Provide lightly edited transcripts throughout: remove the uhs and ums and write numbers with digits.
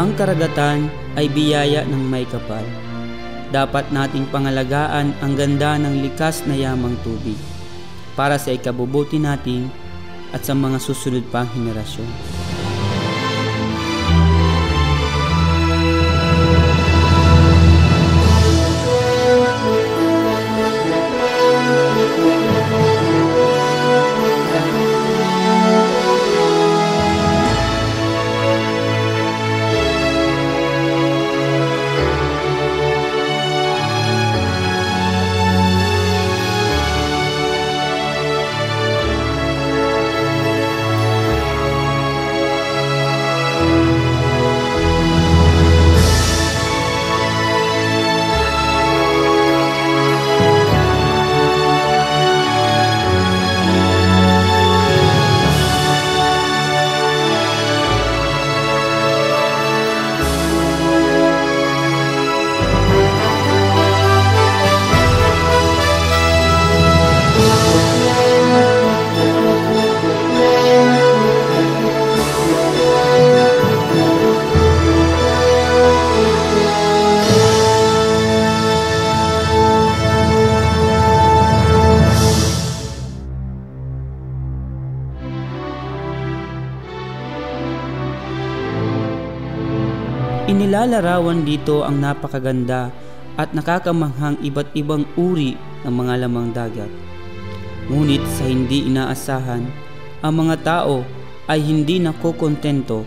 Ang karagatan ay biyaya ng may kapal. Dapat nating pangalagaan ang ganda ng likas na yamang tubig para sa ikabubuti natin at sa mga susunod pang henerasyon. Inilalarawan dito ang napakaganda at nakakamanghang iba't ibang uri ng mga lamang dagat. Ngunit sa hindi inaasahan, ang mga tao ay hindi nakokontento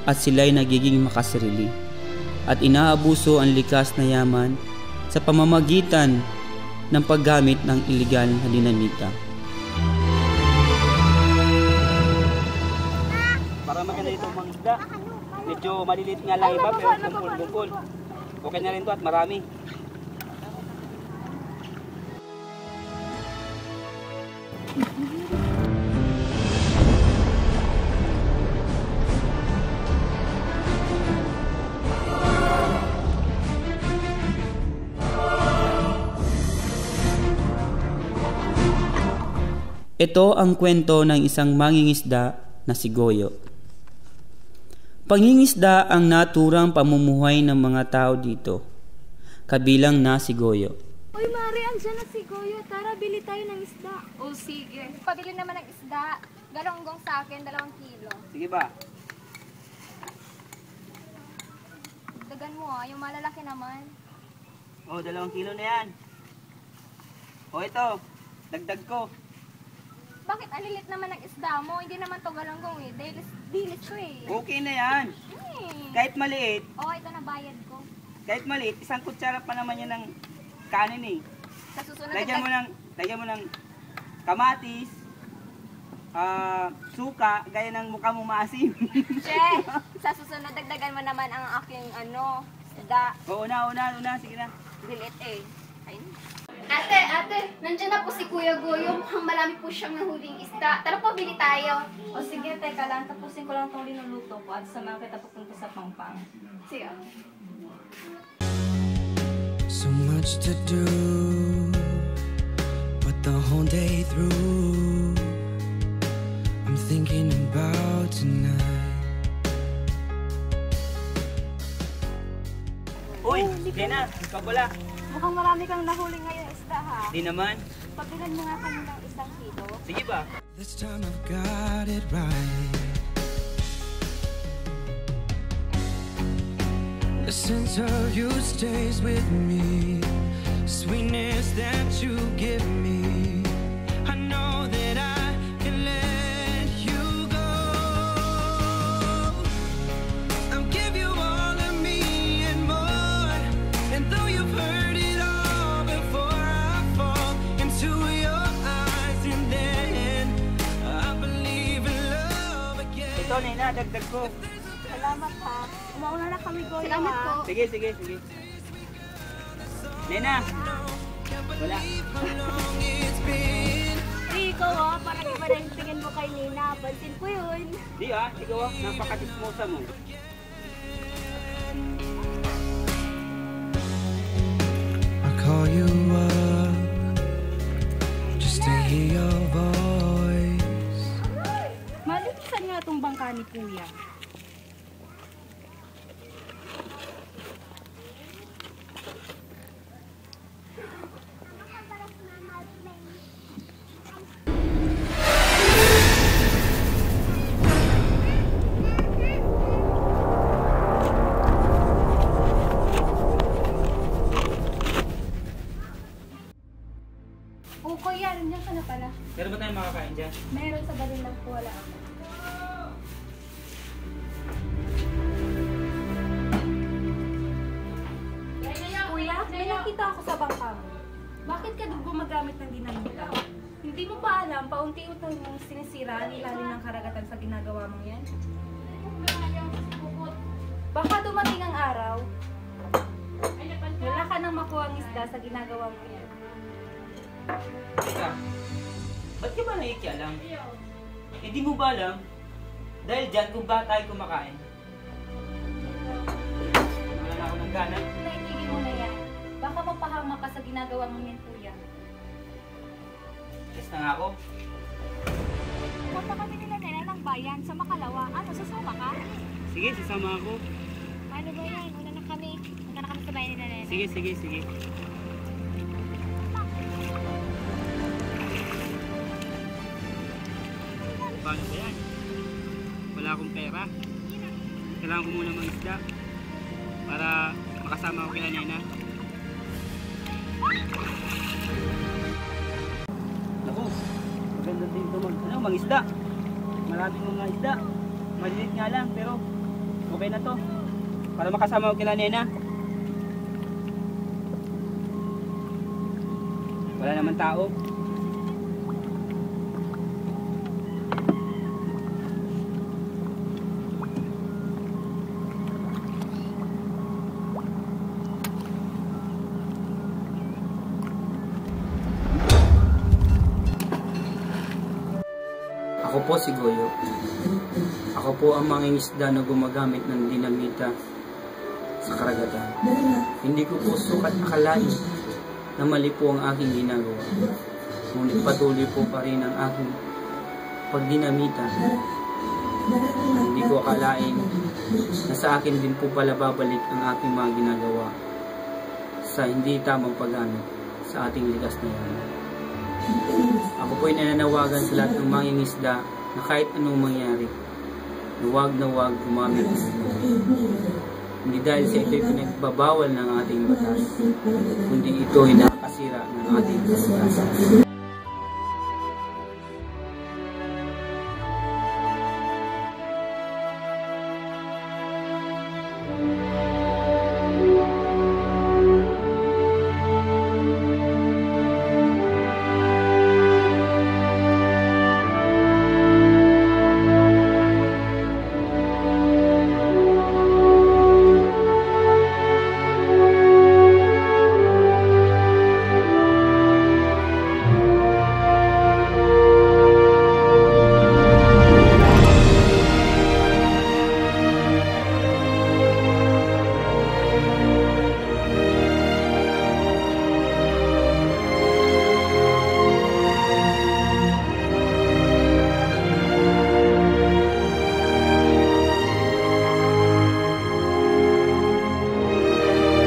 at sila'y nagiging makasarili at inaabuso ang likas na yaman sa pamamagitan ng paggamit ng iligal na dinamita. Para maganda itong mga isda. Medyo maliliit nga lang iba pero bungkol-bungkol. Okay na rin to at marami. Ito ang kwento ng isang mangingisda na si Goyo. Pangingisda ang naturang pamumuhay ng mga tao dito, kabilang na si Goyo. Uy Mari, andyan na si Goyo. Tara, bili tayo ng isda. O sige. Pabili naman ng isda. Galonggong sa akin, 2 kilo. Sige ba? Dagan mo yung malalaki naman. Oh, 2 kilo na yan. Oh, ito. Dagdag ko. Bakit alilit naman ng isda mo? Hindi naman to galonggong eh. Dilis ko eh. Okay na yan. Kahit maliit, Oh, ito na bayad ko. kahit maliit, 1 kutsara pa naman yan ng kanin eh. Sa susunod Lagyan mo ng kamatis, suka, gaya ng mukha mong maasim. Che, sa susunod dagdagan mo naman ang aking isda. Oo, una, sige na. Dilit eh. Ayun. Ate, nandiyan na po si Kuya Goyo. Mukhang marami po siyang nahuling isda. Tara po, bili tayo. O sige, teka lang. Tapusin ko lang itong linuluto ko at samahan kita papunta sa Pangpang. Sige. So much to do, but the whole day through I'm thinking about tonight. Uy, Lena, pabula. Mukhang marami kang nahuli ngayon isda ha. Di naman. Pabilan mo nga kami ng 1 kilo. Sige ba? This time I've got it right. The sense of you stays with me, sweetness that you give me. I know that I can let you go. I'll give you all of me and more. And though you've heard it all before, I fall into your eyes, and then I believe in love again. Ito, Nena, dagdag ko. Salamat ha. Umauna na kami Goyo. Salamat po. Sige. Nena, wala. Ikaw ha, parang iba na yung tingin mo kay Nina. Pansin ko yun. Di ikaw napaka-dismosa mo. I call you up just to hear your voice. Malilisan nga itong bangka ni Kuya. Pero ba tayo makakain dyan? Meron sa balon lang po, wala ako. Kuya, may nakita ako sa bangka mo. Bakit ka doon gumagamit ng dinamita? Hindi mo ba alam, paunti-unti mong sinisira ang ilalim ng karagatan sa ginagawa mong yan? Baka dumating ang araw, wala ka nang makuha ang isda sa ginagawa mo yan. Teka, ba't ka ba nakikialam? Hindi mo ba alam? Dahil dyan kung ba tayo kumakain. Wala na ako ng gana. Naitigil mo na yan. Baka mapahama ka sa ginagawa mong yan, kuya. Yes na nga ako. Punta kami nila nila ng bayan sa Makalawa. Ano, sasama ka? Sige, sasama ako. Ano ba yan? Una na kami. Punta na kami sa bayan nila nila. Sige. Paano ba yan? Wala akong pera. Kailangan ko muna mga isda para makasama ko kila Nena. Naku, maganda din ito mga isda. Maraming mga isda. Maliliit nga lang pero okay na to. Para makasama ko kila Nena. Wala naman tao. Ako po si Goyo. Ako po ang mangingisda na gumagamit ng dinamita sa karagatan. Hindi ko po sukat akalain na mali po ang aking ginagawa. Ngunit patuloy po pa rin ang aking pagdinamita. Hindi ko akalain na sa akin din po pala babalik ang aking mga ginagawa sa hindi tamang paggamit sa ating likas na yaman. Ako po'y nananawagan sa lahat ng mangingisda na kahit anong mangyari, huwag na huwag gumamit ng dinamita. Hindi dahil sa ito'y pinagbabawal ng ating batas, kundi ito'y nakakasira ng ating kalikasan.